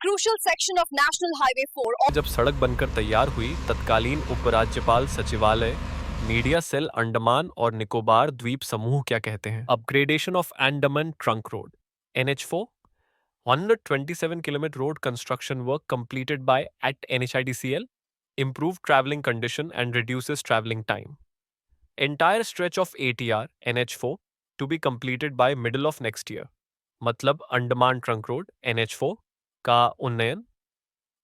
crucial section of National Highway 4 जब सड़क बनकर तैयार हुई, तत्कालीन उपराज्यपाल सचिवालय मीडिया सेल अंडमान और निकोबार द्वीप समूह क्या कहते हैं? Upgradation of Andaman trunk road NH4 127 kilometer road construction work completed by at NHIDCL improved traveling condition and reduces traveling time. Entire stretch of ATR NH4 to be completed by middle of next year. मतलब Andaman trunk road NH4 का उन्नयन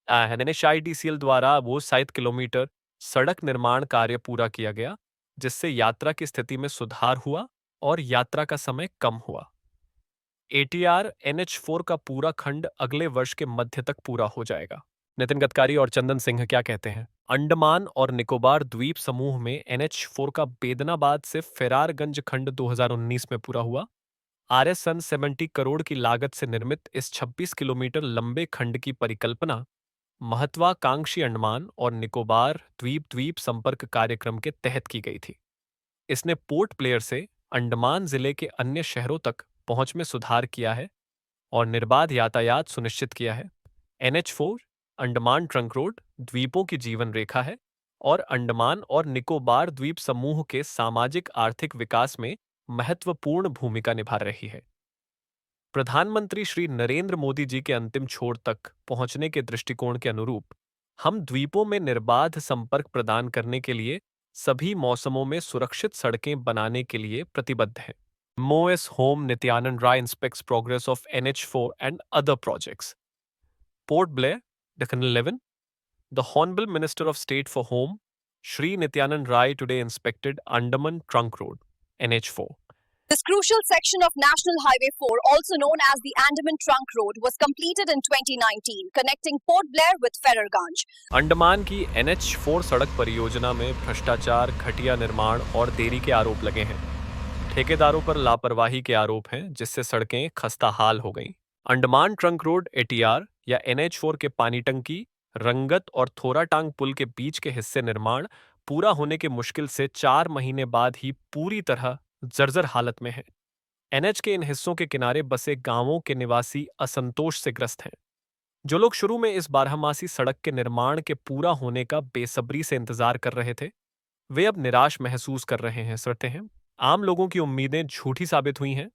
NHIDCL द्वारा वो 7 kilometre सड़क निर्माण कार्य पूरा किया गया, जिससे यात्रा की स्थिति में सुधार हुआ और यात्रा का समय कम हुआ। ATR NH4 का पूरा खंड अगले वर्ष के मध्य तक पूरा हो जाएगा। नितिन गडकरी और चंदन सिंह क्या कहते हैं? अंडमान और निकोबार द्वीप समूह में NH4 का बेदनाबाद से फेरारगंज खंड 2019 में पूरा हुआ। RS 70 करोड़ की लागत से निर्मित इस 26 किलोमीटर लंबे खंड की परिकल्पना महत्वाकांक्षी अंडमान और निकोबार द्वीप संपर्क कार्यक्रम के तहत की गई थी। इसने पोर्ट ब्लेयर से अंडमान जिले के अन्य शहरों तक पहुंच में सुधार किया है और निर्बाध यातायात सुनिश्चित किया है। NH4 अंडमान ट्रंक रोड द्वीपों की जीवन रेखा है और अंडमान और निकोबार द्वीप समूह के सामाजिक आर्थिक विकास में महत्वपूर्ण भूमिका निभा रही है। प्रधानमंत्री श्री नरेंद्र मोदी जी के अंतिम छोर तक पहुंचने के दृष्टिकोण के अनुरूप हम द्वीपों में निर्बाध संपर्क प्रदान करने के लिए सभी मौसमों में सुरक्षित सड़कें बनाने के लिए प्रतिबद्ध हैं। MOS Home Nityanand Rai inspects progress of NH4 and other projects. Port Blair, Deccan 11. The Honorable Minister of State for Home, Shri Nityanand Rai, today inspected Andaman Trunk Road, NH4. This crucial section of National Highway 4, also known as the Andaman Trunk Road, was completed in 2019, connecting Port Blair with Ferrarganj. Andaman की NH4 सड़क परियोजना में भ्रष्टाचार, घटिया निर्माण और देरी के आरोप लगे हैं। ठेकेदारों पर लापरवाही के आरोप हैं, जिससे सड़कें खस्ताहाल हो गईं। अंडमान ट्रंक रोड ATR या NH4 के पानी टंकी, रंगत और थोराटांग पुल के बीच के हिस्से निर्माण पूरा होने के मुश्किल से 4 महीने बाद ही पूरी तरह जर्जर हालत में है। NH के इन हिस्सों के किनारे बसे गांवों के निवासी असंतोष से ग्रस्त हैं। जो लोग शुरू में इस बारहमासी सड़क के निर्माण के पूरा होने का बेसब्री से इंतजार कर रहे थे, वे अब निराश महसूस कर रहे हैं। आम लोगों की उम्मीदें झूठी साबित हुई हैं।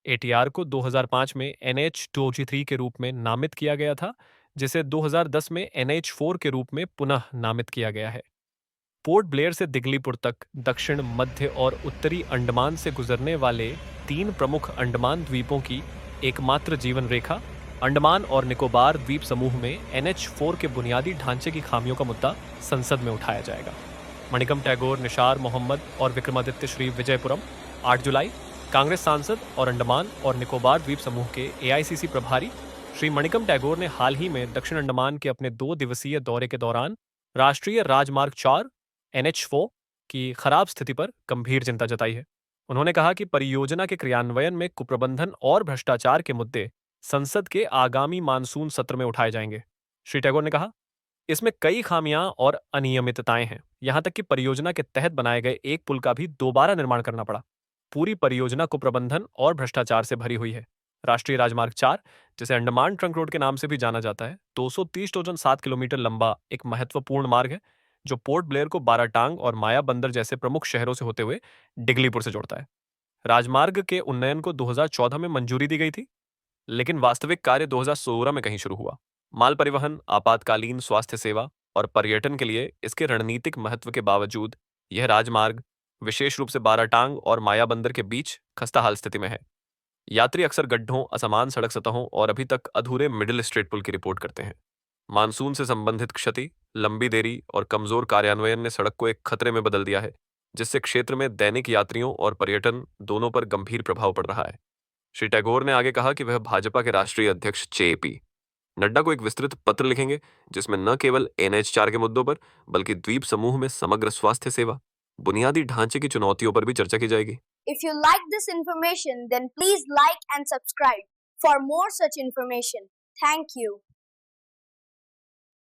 ATR को 2005 में NH203 के रूप में नामित किया गया था, जिसे 2010 में NH4 के रूप में पुनः नामित किया गया है। पोर्ट ब्लेयर से दिगलीपुर तक दक्षिण, मध्य और उत्तरी अंडमान से गुजरने वाले 3 प्रमुख अंडमान द्वीपों की एकमात्र जीवन रेखा अंडमान और निकोबार द्वीप समूह में NH4 के बुनियादी ढांचे की खामियों का मुद्दा संसद में उठाया जाएगा। मणिकम टैगोर, निशार मोहम्मद और विक्रमादित्य श्री विजयपुरम 8 जुलाई। कांग्रेस सांसद और अंडमान और निकोबार द्वीप समूह के AICC प्रभारी श्री मणिकम टैगोर ने हाल ही में दक्षिण अंडमान के अपने 2 दिवसीय दौरे के दौरान राष्ट्रीय राजमार्ग 4 NH4 की खराब स्थिति पर गंभीर चिंता जताई है। उन्होंने कहा कि परियोजना के क्रियान्वयन में कुप्रबंधन और भ्रष्टाचार के मुद्दे संसद के आगामी मानसून सत्र में उठाए जाएंगे। श्री टैगोर ने कहा, इसमें कई खामियां और अनियमितताएं हैं। यहां तक कि परियोजना के तहत बनाए गए एक पुल का भी दोबारा निर्माण करना पड़ा। पूरी परियोजना कुप्रबंधन और भ्रष्टाचार से भरी हुई है। राष्ट्रीय राजमार्ग 4, जिसे अंडमान ट्रंक रोड के नाम से भी जाना जाता है, 230.7 किलोमीटर लंबा एक महत्वपूर्ण मार्ग है, जो पोर्ट ब्लेयर को बाराटांग और माया बंदर जैसे प्रमुख शहरों से होते हुए डिगलीपुर से जोड़ता है। राजमार्ग के उन्नयन को 2014 में मंजूरी दी गई थी, लेकिन वास्तविक कार्य 2016 में कहीं शुरू हुआ। माल परिवहन, आपातकालीन स्वास्थ्य सेवा और पर्यटन के लिए इसके रणनीतिक महत्व के बावजूद यह राजमार्ग विशेष रूप से बाराटांग और माया बंदर के बीच खस्ताहाल स्थिति में है। यात्री अक्सर गड्ढों, असमान सड़क सतहों और अभी तक अधूरे मिडिल स्ट्रेट पुल की रिपोर्ट करते हैं। मानसून से संबंधित क्षति, लंबी देरी और कमजोर कार्यान्वयन ने सड़क को एक खतरे में बदल दिया है, जिससे क्षेत्र में दैनिक यात्रियों और पर्यटन दोनों पर गंभीर प्रभाव पड़ रहा है। श्री टैगोर ने आगे कहा कि वह भाजपा के राष्ट्रीय अध्यक्ष JP नड्डा को एक विस्तृत पत्र लिखेंगे, जिसमें न केवल NH4 के मुद्दों पर बल्कि द्वीप समूह में समग्र स्वास्थ्य सेवा, बुनियादी ढांचे की चुनौतियों पर भी चर्चा की जाएगी। If you like this information, then please like and subscribe for more such information. Thank you.